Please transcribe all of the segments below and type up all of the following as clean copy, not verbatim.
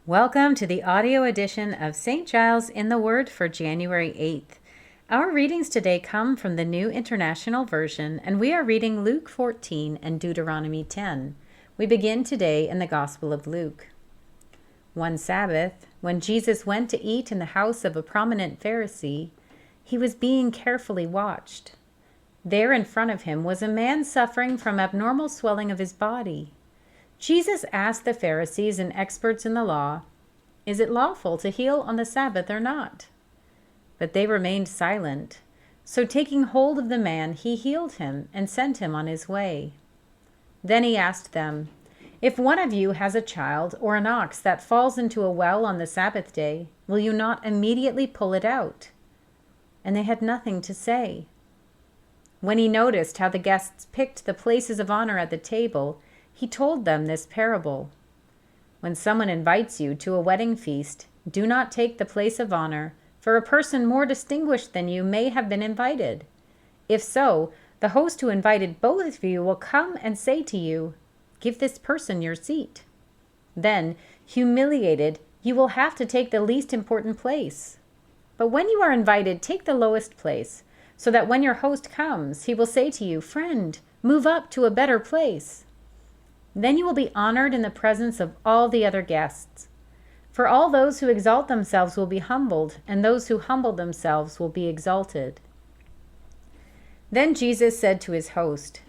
Welcome to the audio edition of St. Giles in the Word for January 8th. Our readings today come from the New International Version, and we are reading Luke 14 and Deuteronomy 10. We begin today in the Gospel of Luke. One Sabbath, when Jesus went to eat in the house of a prominent Pharisee, he was being carefully watched. There in front of him was a man suffering from abnormal swelling of his body. Jesus asked the Pharisees and experts in the law, "Is it lawful to heal on the Sabbath or not?" But they remained silent. So taking hold of the man, he healed him and sent him on his way. Then he asked them, "If one of you has a child or an ox that falls into a well on the Sabbath day, will you not immediately pull it out?" And they had nothing to say. When he noticed how the guests picked the places of honor at the table, he told them this parable. When someone invites you to a wedding feast, do not take the place of honor, for a person more distinguished than you may have been invited. If so, the host who invited both of you will come and say to you, "Give this person your seat." Then, humiliated, you will have to take the least important place. But when you are invited, take the lowest place, so that when your host comes, he will say to you, "Friend, move up to a better place." Then you will be honored in the presence of all the other guests. For all those who exalt themselves will be humbled, and those who humble themselves will be exalted. Then Jesus said to his host,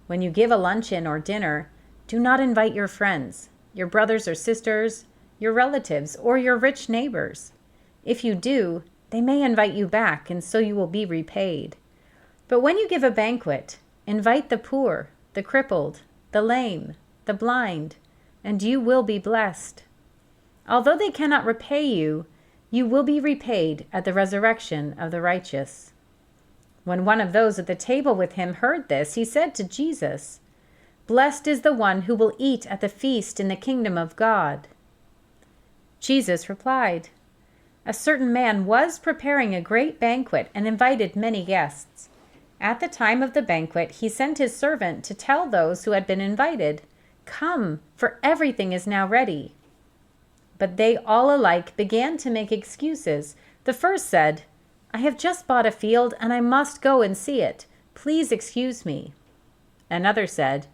"When you give a luncheon or dinner, do not invite your friends, your brothers or sisters, your relatives, or your rich neighbors. If you do, they may invite you back, and so you will be repaid. But when you give a banquet, invite the poor, the crippled, the lame, the blind, and you will be blessed. Although they cannot repay you, you will be repaid at the resurrection of the righteous." When one of those at the table with him heard this, he said to Jesus, "Blessed is the one who will eat at the feast in the kingdom of God." Jesus replied, "A certain man was preparing a great banquet and invited many guests. At the time of the banquet, he sent his servant to tell those who had been invited, 'Come, for everything is now ready.' But they all alike began to make excuses. The first said, 'I have just bought a field and I must go and see it. Please excuse me.' Another said,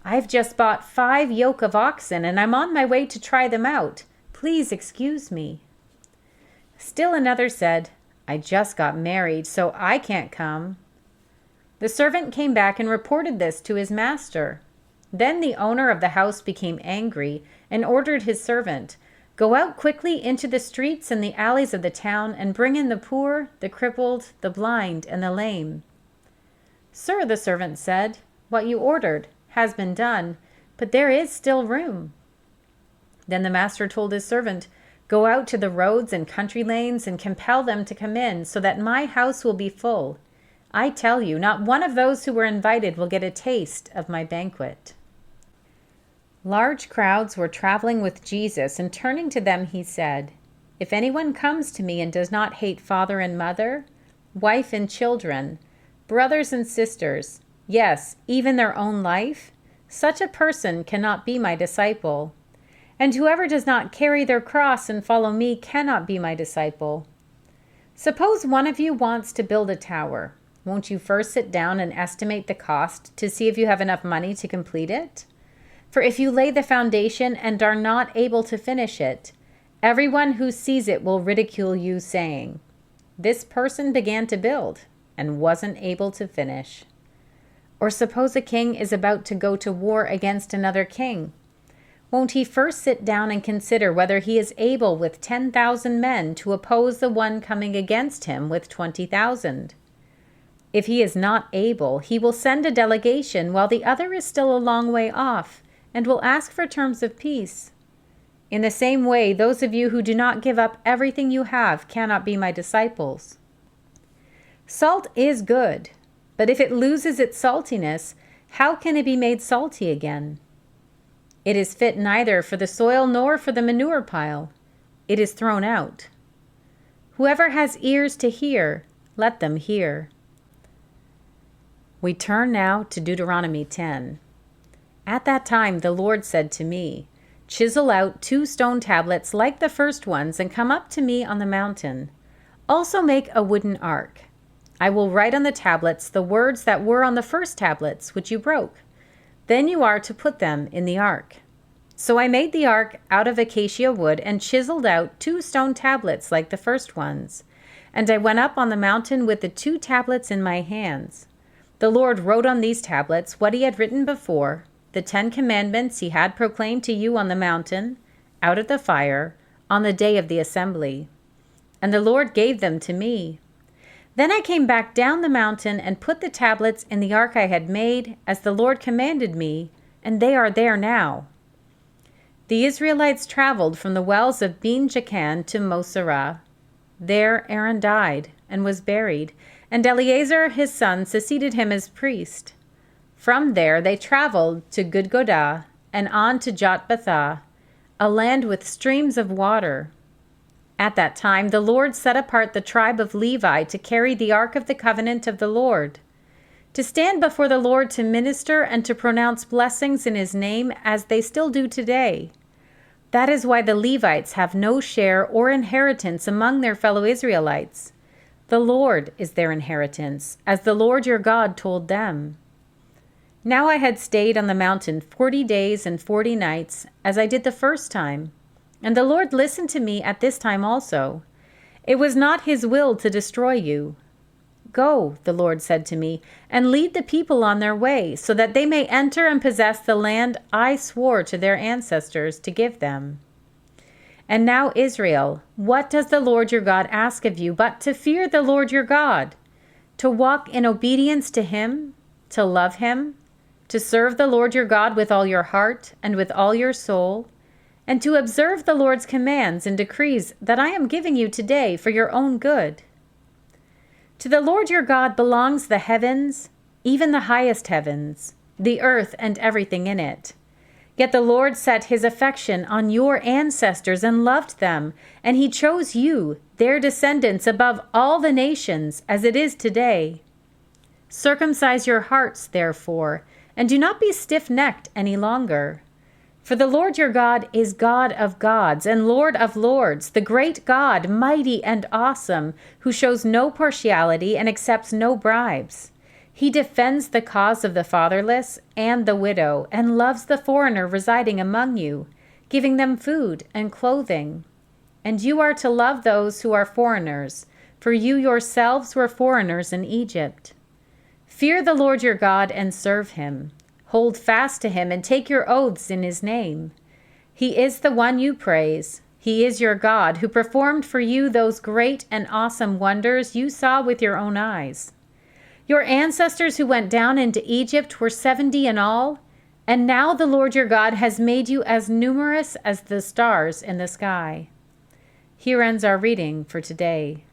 'I've just bought 5 yoke of oxen and I'm on my way to try them out. Please excuse me.' Still another said, 'I just got married, so I can't come.' The servant came back and reported this to his master. Then the owner of the house became angry and ordered his servant, 'Go out quickly into the streets and the alleys of the town and bring in the poor, the crippled, the blind, and the lame.' 'Sir,' the servant said, 'what you ordered has been done, but there is still room.' Then the master told his servant, 'Go out to the roads and country lanes and compel them to come in, so that my house will be full. I tell you, not one of those who were invited will get a taste of my banquet.'" Large crowds were traveling with Jesus, and turning to them he said, "If anyone comes to me and does not hate father and mother, wife and children, brothers and sisters, yes, even their own life, such a person cannot be my disciple. And whoever does not carry their cross and follow me cannot be my disciple. Suppose one of you wants to build a tower. Won't you first sit down and estimate the cost to see if you have enough money to complete it? For if you lay the foundation and are not able to finish it, everyone who sees it will ridicule you, saying, 'This person began to build and wasn't able to finish.' Or suppose a king is about to go to war against another king. Won't he first sit down and consider whether he is able with 10,000 men to oppose the one coming against him with 20,000? If he is not able, he will send a delegation while the other is still a long way off, and will ask for terms of peace. In the same way, those of you who do not give up everything you have cannot be my disciples. Salt is good, but if it loses its saltiness, how can it be made salty again? It is fit neither for the soil nor for the manure pile. It is thrown out. Whoever has ears to hear, let them hear." We turn now to Deuteronomy 10. At that time the Lord said to me, Chisel out 2 stone tablets like the first ones and come up to me on the mountain. Also make a wooden ark. I will write on the tablets the words that were on the first tablets, which you broke. Then you are to put them in the ark. So I made the ark out of acacia wood and chiseled out 2 stone tablets like the first ones. And I went up on the mountain with the 2 tablets in my hands. The Lord wrote on these tablets what he had written before, the 10 commandments he had proclaimed to you on the mountain, out of the fire, on the day of the assembly. And the Lord gave them to me. Then I came back down the mountain and put the tablets in the ark I had made, as the Lord commanded me, and they are there now. The Israelites traveled from the wells of Ben Jacan to Moserah. There Aaron died and was buried, and Eleazar his son succeeded him as priest. From there they traveled to Gudgodah and on to Jotbathah, a land with streams of water. At that time the Lord set apart the tribe of Levi to carry the ark of the covenant of the Lord, to stand before the Lord to minister and to pronounce blessings in his name as they still do today. That is why the Levites have no share or inheritance among their fellow Israelites. The Lord is their inheritance, as the Lord your God told them. Now I had stayed on the mountain 40 days and 40 nights, as I did the first time, and the Lord listened to me at this time also. It was not his will to destroy you. Go, the Lord said to me, and lead the people on their way, so that they may enter and possess the land I swore to their ancestors to give them. And now, Israel, what does the Lord your God ask of you but to fear the Lord your God, to walk in obedience to him, to love him, to serve the Lord your God with all your heart and with all your soul, and to observe the Lord's commands and decrees that I am giving you today for your own good? To the Lord your God belongs the heavens, even the highest heavens, the earth and everything in it. Yet the Lord set his affection on your ancestors and loved them, and he chose you, their descendants, above all the nations, as it is today. Circumcise your hearts, therefore, and do not be stiff-necked any longer. For the Lord your God is God of gods and Lord of lords, the great God, mighty and awesome, who shows no partiality and accepts no bribes. He defends the cause of the fatherless and the widow, and loves the foreigner residing among you, giving them food and clothing. And you are to love those who are foreigners, for you yourselves were foreigners in Egypt. Fear the Lord your God and serve him. Hold fast to him and take your oaths in his name. He is the one you praise. He is your God, who performed for you those great and awesome wonders you saw with your own eyes. Your ancestors who went down into Egypt were 70 in all, and now the Lord your God has made you as numerous as the stars in the sky. Here ends our reading for today.